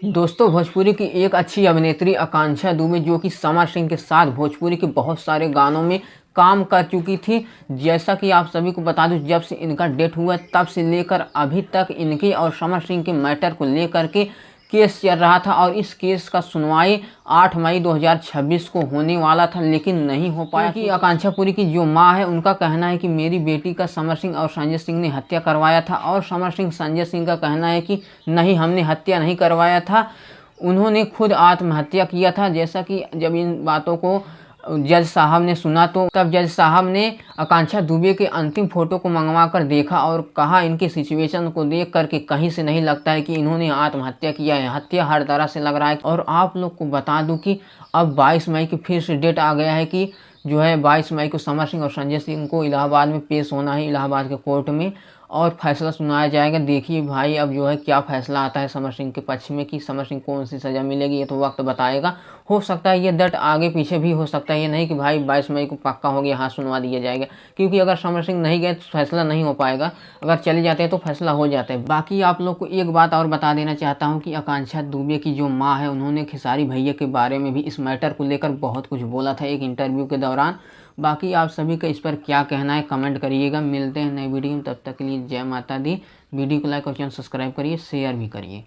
दोस्तों भोजपुरी की एक अच्छी अभिनेत्री आकांक्षा दुबे जो कि समर सिंह के साथ भोजपुरी के बहुत सारे गानों में काम कर चुकी थी। जैसा कि आप सभी को बता दूं, जब से इनका डेथ हुआ तब से लेकर अभी तक इनके और समर सिंह के मैटर को लेकर के केस चल रहा था और इस केस का सुनवाई 8 मई 2026 को होने वाला था, लेकिन नहीं हो पाया। कि आकांक्षा पुरी की जो मां है उनका कहना है कि मेरी बेटी का समर सिंह और संजय सिंह ने हत्या करवाया था, और समर सिंह संजय सिंह का कहना है कि नहीं, हमने हत्या नहीं करवाया था, उन्होंने खुद आत्महत्या किया था। जैसा कि जब इन बातों को जज साहब ने सुना तो तब जज साहब ने आकांक्षा दुबे के अंतिम फोटो को मंगवा कर देखा और कहा, इनकी सिचुएशन को देख करके कहीं से नहीं लगता है कि इन्होंने आत्महत्या किया है, हत्या हर तरह से लग रहा है। और आप लोग को बता दूं कि अब 22 मई की फिर से डेट आ गया है कि जो है 22 मई को समर सिंह और संजय सिंह को इलाहाबाद में पेश होना है, इलाहाबाद के कोर्ट में, और फैसला सुनाया जाएगा। देखिए भाई अब जो है क्या फैसला आता है समर सिंह के पक्ष में, कि समर सिंह कौन सी सज़ा मिलेगी, ये तो वक्त बताएगा। हो सकता है ये डेट आगे पीछे भी हो सकता है, ये नहीं कि भाई 22 मई को पक्का हो गया हाँ सुनवा दिया जाएगा, क्योंकि अगर समर सिंह नहीं गए तो फैसला नहीं हो पाएगा, अगर चले जाते हैं तो फैसला हो जाता है। बाकी आप लोग को एक बात और बता देना चाहता हूँ कि आकांक्षा दुबे की जो माँ है उन्होंने खेसारी भैया के बारे में भी इस मैटर को लेकर बहुत कुछ बोला था एक इंटरव्यू के दौरान। बाकी आप सभी का इस पर क्या कहना है कमेंट करिएगा। मिलते हैं नई वीडियो में, तब तक के लिए जय माता दी। वीडियो को लाइक और चैनल सब्सक्राइब करिए, शेयर भी करिए।